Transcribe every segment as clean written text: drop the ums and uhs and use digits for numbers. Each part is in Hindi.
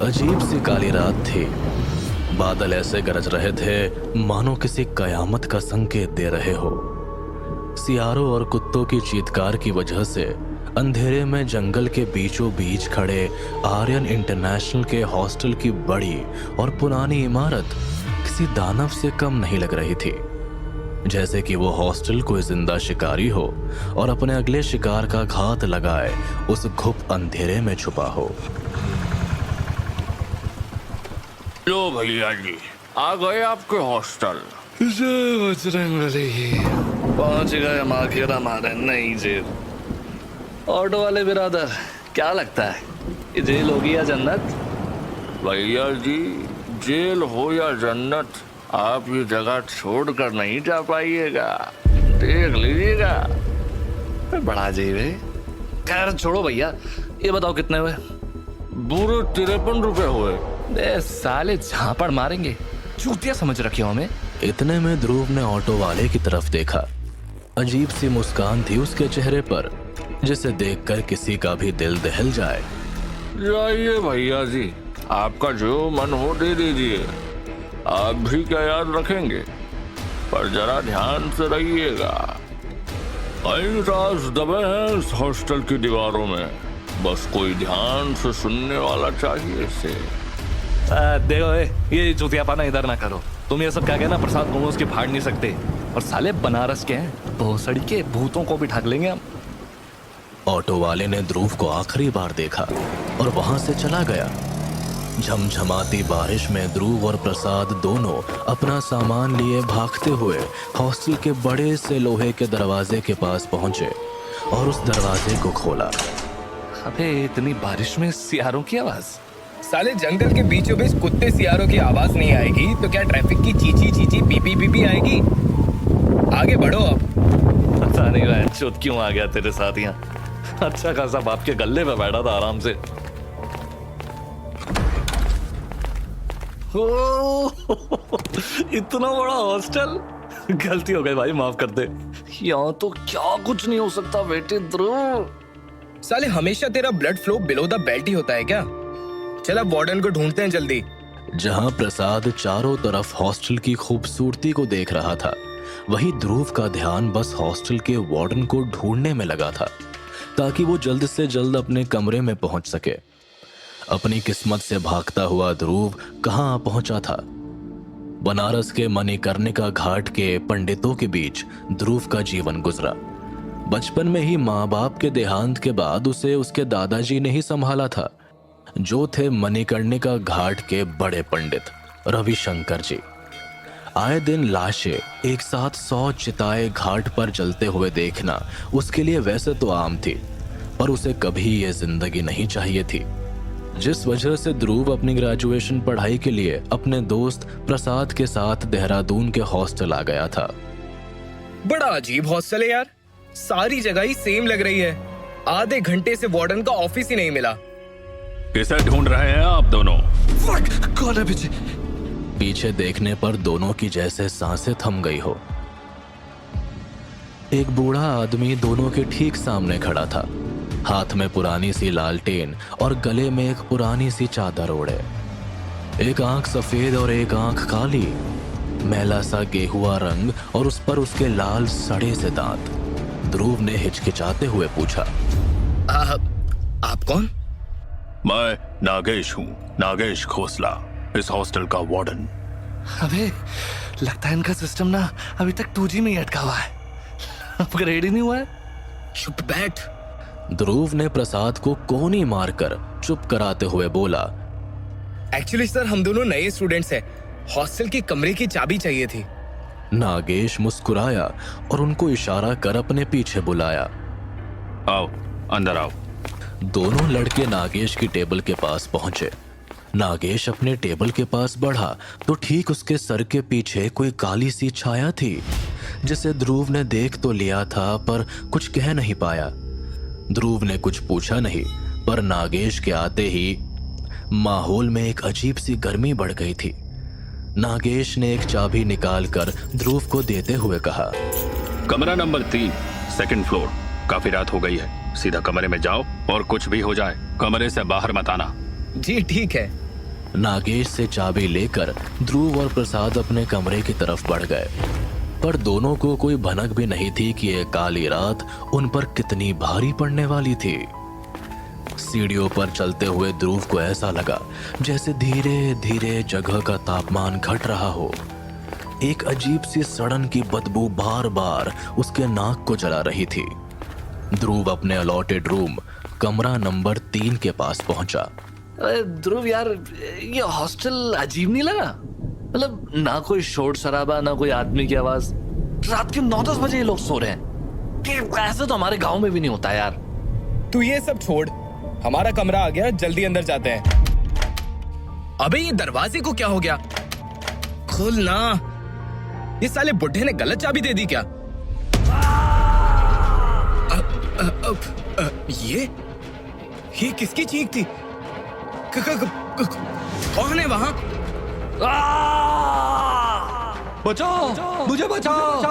अजीब सी काली रात थी। बादल ऐसे गरज रहे थे मानो किसी कयामत का संकेत दे रहे हो। सियारों और कुत्तों की चीत्कार की वजह से अंधेरे में जंगल के बीचों बीच खड़े आर्यन इंटरनेशनल के हॉस्टल की बड़ी और पुरानी इमारत किसी दानव से कम नहीं लग रही थी। जैसे कि वो हॉस्टल कोई जिंदा शिकारी हो और अपने अगले शिकार का घात लगाए उस घुप अंधेरे में छुपा हो। लो भैया जी, आ गए आपके हॉस्टल। बजरंगबली पहुंच गए माखिर हमारे नई जेल। ऑटो वाले बिरादर, क्या लगता है ये जेल होगी या जन्नत? भैया जी, जेल हो या जन्नत, आप ये जगह छोड़कर नहीं जा पाइएगा। देख लीजिएगा। बड़ा अजीब है। खैर छोड़ो भैया, ये बताओ कितने हुए? पूरे 53 रुपए हुए। बे साले झापड़ मारेंगे, चूतिया समझ रखे हो हमें। इतने में ध्रुव ने ऑटो वाले की तरफ देखा। अजीब सी मुस्कान थी उसके चेहरे पर, जिसे देखकर किसी का भी दिल दहल जाए। जाइए भैया जी, आपका जो मन हो दे दीजिए। आप भी क्या याद रखेंगे, पर जरा ध्यान से रहिएगा। कई राज दबे हैं इस हॉस्टल की दीवारों में, बस कोई ध्यान से सुनने वाला चाहिए इसे। देखो ये चूतियापना इधर ना करो। तुम ये सब क्या कहना प्रसाद मोमोज के फाड़ नहीं सकते, और साले बनारस के हैं, भोसड़ी के भूतों को भी ढक लेंगे हम। ऑटो वाले ने ध्रुव को आखिरी बार देखा और वहां से चला गया। झमझमाती बारिश में ध्रुव और प्रसाद दोनों अपना सामान लिए भागते हुए हॉस्टल के बड़े से लोहे के दरवाजे के पास पहुंचे और उस दरवाजे को खोला। अबे इतनी बारिश में सियारों की आवाज? साले जंगल के बीचों बीच कुत्ते सियारों की आवाज नहीं आएगी तो क्या ट्रैफिक की चीची चीची पीपी पीपी आएगी? आगे बढ़ो अब। पता नहीं मैं चुत क्यों आ गया तेरे साथ यहाँ। अच्छा खासा बाप के गले में बैठा था आराम से। इतना बड़ा हॉस्टल, गलती हो गई भाई, माफ कर दे। यहाँ तो क्या कुछ नहीं हो सकता बेटे ध्रुव। साले हमेशा तेरा blood flow below the belt ही होता है क्या? चल अब वार्डन को ढूंढते हैं जल्दी। जहां प्रसाद चारों तरफ हॉस्टल की खूबसूरती को देख रहा था, वहीं ध्रुव का ध्यान बस हॉस्टल के वार्डन को ढूंढने में लगा था, ताकि वो जल्द से जल्द अपने कमरे में पहुंच सके। अपनी किस्मत से भागता हुआ ध्रुव कहां पहुंचा था? बनारस के मणिकर्णिका घाट के पंडितों के बीच ध्रुव का जीवन गुजरा। बचपन में ही माँ बाप के देहांत के बाद उसे उसके दादाजी ने ही संभाला था, जो थे मणिकर्णिका घाट के बड़े पंडित रविशंकर जी। आए दिन लाशें एक साथ 100 चिताएं घाट पर जलते हुए देखना उसके लिए वैसे तो आम थी, पर उसे कभी ये जिंदगी नहीं चाहिए थी, जिस वजह से ध्रुव अपनी ग्रेजुएशन पढ़ाई के लिए अपने दोस्त प्रसाद के साथ देहरादून के हॉस्टल आ गया था। बड़ा अजीब हॉस्टल है यार, सारी जगह ही सेम लग रही है। आधे घंटे से वार्डन का ऑफिस ही नहीं मिला। किसे ढूंढ रहे हैं आप दोनों? कौन है पीछे? पीछे देखने पर दोनों की जैसे सांसें थम गई हो। एक बूढ़ा आदमी दोनों के ठीक सामने खड़ा था, हाथ में पुरानी सी लालटेन और गले में एक पुरानी सी चादर ओढ़े। एक आंख सफेद और एक आंख काली, मैला सा गेहुआ रंग और उस पर उसके लाल सड़े से दांत। ध्रुव ने हिचकिचाते हुए पूछा, आप कौन? मैं नागेश हूँ, नागेश खोसला, इस हॉस्टल का वार्डन। अबे लगता है इनका सिस्टम ना अभी तक 2G में ही अटका हुआ है, अपग्रेड ही नहीं हुआ है। चुप बैठ। ध्रुव ने प्रसाद को कोनी मारकर चुप कराते हुए बोला, एक्चुअली सर हम दोनों नए स्टूडेंट्स हैं, हॉस्टल की कमरे की चाबी चाहिए थी। नागेश मुस्कुराया और उनको इशारा कर अपने पीछे बुलाया। आओ अंदर आओ। दोनों लड़के नागेश की टेबल के पास पहुंचे। नागेश अपने टेबल के पास बढ़ा तो ठीक उसके सर के पीछे कोई काली सी छाया थी, जिसे ध्रुव ने देख तो लिया था पर कुछ कह नहीं पाया। ध्रुव ने कुछ पूछा नहीं, पर नागेश के आते ही माहौल में एक अजीब सी गर्मी बढ़ गई थी। नागेश ने एक चाबी निकालकर ध्रुव को देते हुए कहा, कमरा नंबर 3, सेकंड फ्लोर। काफी रात हो गई है, सीधा कमरे में जाओ और कुछ भी हो जाए कमरे से बाहर मत आना। जी ठीक है। नागेश से चाबी लेकर ध्रुव और प्रसाद अपने कमरे की तरफ बढ़ गए, पर दोनों को कोई भनक भी नहीं थी कि यह काली रात उन पर कितनी भारी पड़ने वाली थी। सीढ़ियों पर चलते हुए ध्रुव को ऐसा लगा जैसे धीरे धीरे जगह का तापमान घट रहा हो। एक अजीब सी सड़न की बदबू बार बार उसके नाक को जला रही थी। ध्रुव अपने अलॉटेड रूम कमरा नंबर 3 के पास पहुंचा। अरे ध्रुव यार, ये हॉस्टल अजीब नहीं लगा? मतलब ना कोई शोर शराबा, ना कोई आदमी की आवाज। रात के 9-10 बजे ये लोग सो रहे हैं। कि ऐसे तो हमारे गांव में भी नहीं होता यार। तू ये सब छोड़, हमारा कमरा आ गया, जल्दी अंदर जाते हैं। अबे ये दरवाजे को क्या हो गया? खोल ना। ये साले बुड्ढे ने गलत चाबी दे दी क्या? ये किसकी चीख थी? कौन है वहां? बचाओ, मुझे बचाओ,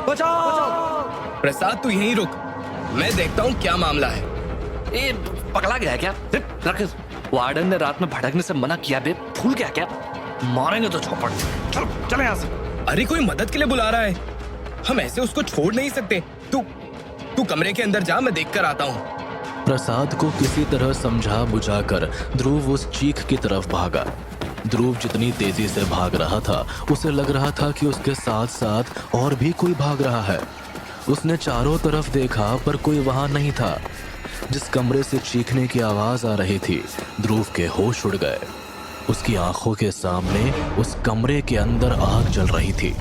बचाओ। प्रसाद तू यहीं रुक, मैं देखता हूँ क्या मामला है। ये पगला गया क्या? रख। वार्डन ने रात में भटकने से मना किया बे, भूल गया क्या? मारेंगे तो चौपड़। चल यहाँ से। अरे कोई मदद के लिए बुला रहा है, हम ऐसे उसको छोड़ नहीं सकते। तू कमरे के अंदर जा, मैं देख कर आता हूँ। प्रसाद को किसी तरह समझा बुझाकर ध्रुव उस चीख की तरफ भागा। ध्रुव जितनी तेजी से भाग रहा था, उसे लग रहा था कि उसके साथ साथ और भी कोई भाग रहा है। उसने चारों तरफ देखा पर कोई वहां नहीं था। जिस कमरे से चीखने की आवाज आ रही थी, ध्रुव के होश उड़ गए। उसकी आंखों के सामने उस कमरे के अंदर आग जल रही थी।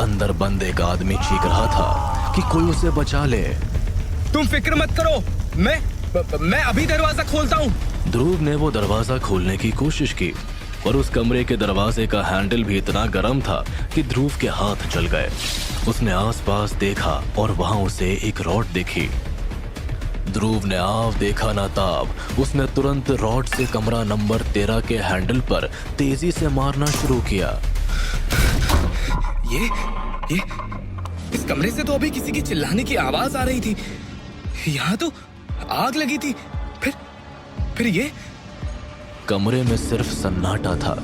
अंदर बंद एक आदमी चीख रहा था कि कोई उसे बचा ले। तुम फिक्र मत करो, मैं अभी दरवाजा खोलता हूँ। ध्रुव ने वो दरवाजा खोलने की कोशिश की, पर उस कमरे के दरवाजे का हैंडल भी इतना गर्म था कि ध्रुव के हाथ जल गए। उसने आसपास देखा और वहां उसे एक रॉड दिखी। ध्रुव ने आव देखा ना ताब, उसने तुरंत रॉड से कमरा नंबर 13 के हैंडल पर तेजी से मारना शुरू किया। ये इस कमरे से तो अभी किसी की चिल्लाने की आवाज आ रही थी। यहाँ तो आग लगी थी। फिर ये कमरे में सिर्फ सन्नाटा था।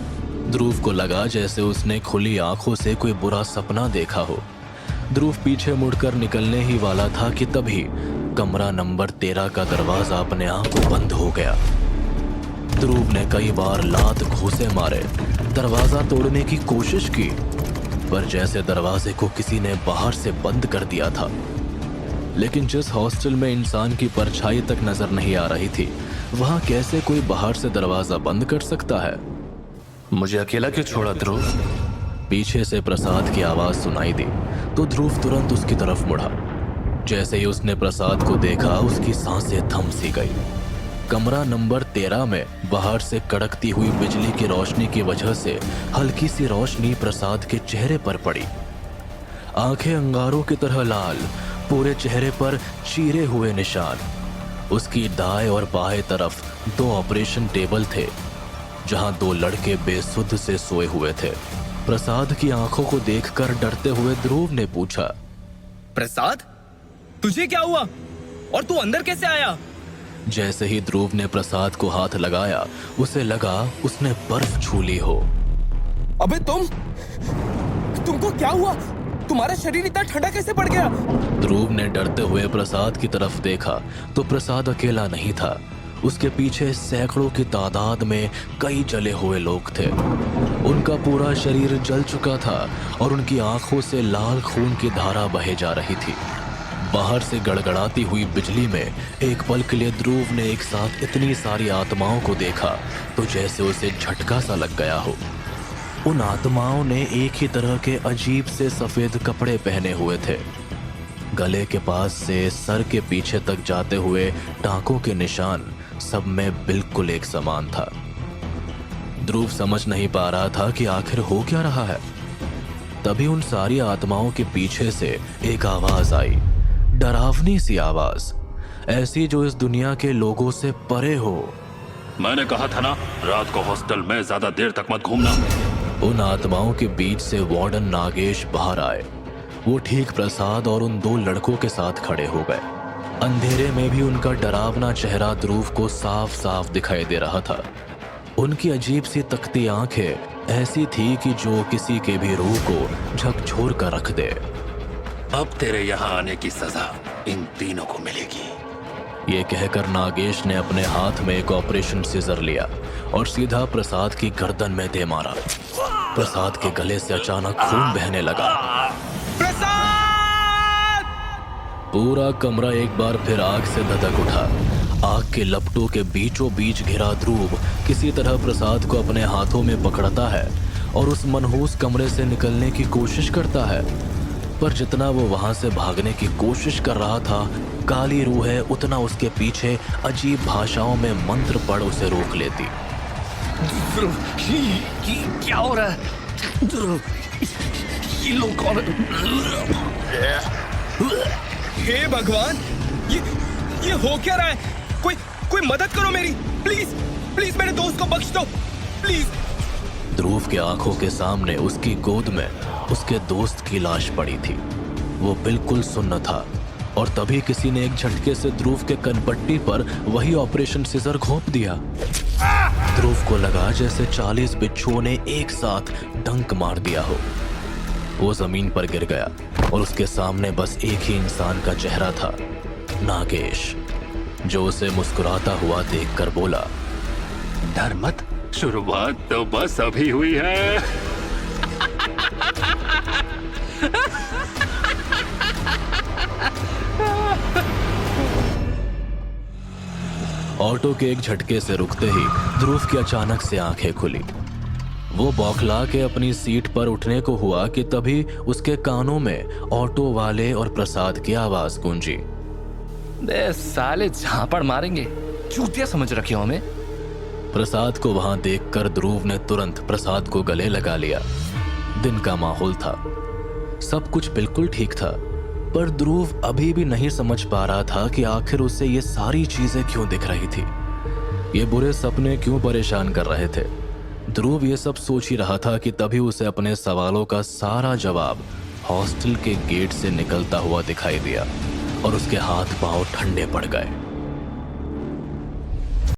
ध्रुव को लगा जैसे उसने खुली आंखों से कोई बुरा सपना देखा हो। ध्रुव पीछे मुड़कर निकलने ही वाला था कि तभी कमरा नंबर 13 का दरवाजा अपने आप बंद हो गया। ध्रुव ने कई बार लात घूंसे मारे, दरवाजा तोड़ने की कोशिश की, पर जैसे दरवाजे को किसी ने बाहर से बंद कर दिया था। लेकिन जिस हॉस्टल में इंसान की परछाई तक नजर नहीं आ रही थी, वहां कैसे कोई बाहर से दरवाजा बंद कर सकता है? मुझे अकेला क्यों छोड़ा ध्रुव? पीछे से प्रसाद की आवाज सुनाई दी तो ध्रुव तुरंत उसकी तरफ मुड़ा। जैसे ही उसने प्रसाद को देखा, उसकी सांसें थम सी गई। कमरा नंबर 13 में बाहर से कड़कती हुई बिजली की रोशनी की वजह से हल्की सी रोशनी प्रसाद के चेहरे पर पड़ी। आंखें अंगारों की तरह लाल, पूरे चेहरे पर चीरे हुए निशान। उसकी दाएं और बाएं तरफ 2 ऑपरेशन टेबल थे, जहां 2 लड़के बेसुध से सोए हुए थे। प्रसाद की आंखों को देखकर डरते हुए ध्रुव ने पूछा, प्रसाद, तुझे क्या हुआ और तू अंदर कैसे आया? जैसे ही ध्रुव ने प्रसाद को हाथ लगाया, उसे लगा उसने बर्फ छू ली हो। अबे तुमको क्या हुआ? तुम्हारा शरीर इतना ठंडा कैसे पड़ गया? ध्रुव ने डरते हुए प्रसाद की तरफ देखा तो प्रसाद अकेला नहीं था। उसके पीछे सैकड़ों की तादाद में कई जले हुए लोग थे। उनका पूरा शरीर जल चुका था और उनकी आंखों से लाल खून की धारा बहे जा रही थी। बाहर से गड़गड़ाती हुई बिजली में एक पल के लिए ध्रुव ने एक साथ इतनी सारी आत्माओं को देखा तो जैसे उसे झटका सा लग गया हो। उन आत्माओं ने एक ही तरह के अजीब से सफेद कपड़े पहने हुए थे। गले के पास से सर के पीछे तक जाते हुए टांकों के निशान सब में बिल्कुल एक समान था। ध्रुव समझ नहीं पा रहा था कि आखिर हो क्या रहा है। तभी उन सारी आत्माओं के पीछे से एक आवाज आई, डरावनी सी आवाज, ऐसी जो इस दुनिया के लोगों से परे हो। मैंने कहा था ना, रात को हॉस्टल में ज्यादा देर तक मत घूमना। उन आत्माओं के बीच से वार्डन नागेश बाहर आए। वो ठीक प्रसाद और उन 2 लड़कों के साथ खड़े हो गए। अंधेरे में भी उनका डरावना चेहरा ध्रुव को साफ साफ दिखाई दे रहा था। उनकी अजीब सी तकती आंखें ऐसी थी कि जो किसी के भी रूह को झकझोर कर रख दे। अब तेरे यहाँ आने की सजा इन तीनों को मिलेगी। ये कहकर नागेश ने अपने हाथ में एक ऑपरेशन सीजर लिया और सीधा प्रसाद की गर्दन में दे मारा। प्रसाद के गले से अचानक खून बहने लगा। प्रसाद! पूरा कमरा एक बार फिर आग से धधक उठा। आग के लपटों के बीचों बीच घिरा ध्रुव किसी तरह प्रसाद को अपने हाथों में पकड़ता है और उस मनहूस कमरे से निकलने की कोशिश करता है। पर जितना वो वहां से भागने की कोशिश कर रहा था, काली रूहें उतना उसके पीछे अजीब भाषाओं में मंत्र पढ़ उसे रोक लेती। ध्रुव, ये क्या हो रहा है? ध्रुव, ये लोग कौन है? हे भगवान, ये हो क्या रहा है? कोई मदद करो मेरी, प्लीज प्लीज मेरे दोस्त को बख्श दो, प्लीज। ध्रुव के आंखों के सामने उसकी गोद में उसके दोस्त की लाश पड़ी थी। वो बिल्कुल सुन्न था और तभी किसी ने एक झटके से ध्रुव के कनपट्टी पर वही ऑपरेशन सीजर घोंप दिया। ध्रुव को लगा जैसे 40 बिच्छुओं ने एक साथ डंक मार दिया हो। वो जमीन पर गिर गया और उसके सामने बस एक ही इंसान का चेहरा था, नागेश, जो उसे मुस्कुराता हुआ देखकर बोला, डर मत, शुरुआत तो बस अभी हुई है। ऑटो के एक झटके से रुकते ही ध्रुव की अचानक से आंखें खुली। वो बौखला के अपनी सीट पर उठने को हुआ कि तभी उसके कानों में ऑटो वाले और प्रसाद की आवाज गूंजी। बे साले झापड़ मारेंगे, चूतिया समझ रखे हो हमें। प्रसाद को वहां देखकर ध्रुव ने तुरंत प्रसाद को गले लगा लिया। दिन का माहौल था, सब कुछ बिल्कुल ठीक था, पर ध्रुव अभी भी नहीं समझ पा रहा था कि आखिर उसे ये सारी चीजें क्यों दिख रही थी, ये बुरे सपने क्यों परेशान कर रहे थे। ध्रुव ये सब सोच ही रहा था कि तभी उसे अपने सवालों का सारा जवाब हॉस्टल के गेट से निकलता हुआ दिखाई दिया और उसके हाथ पांव ठंडे पड़ गए।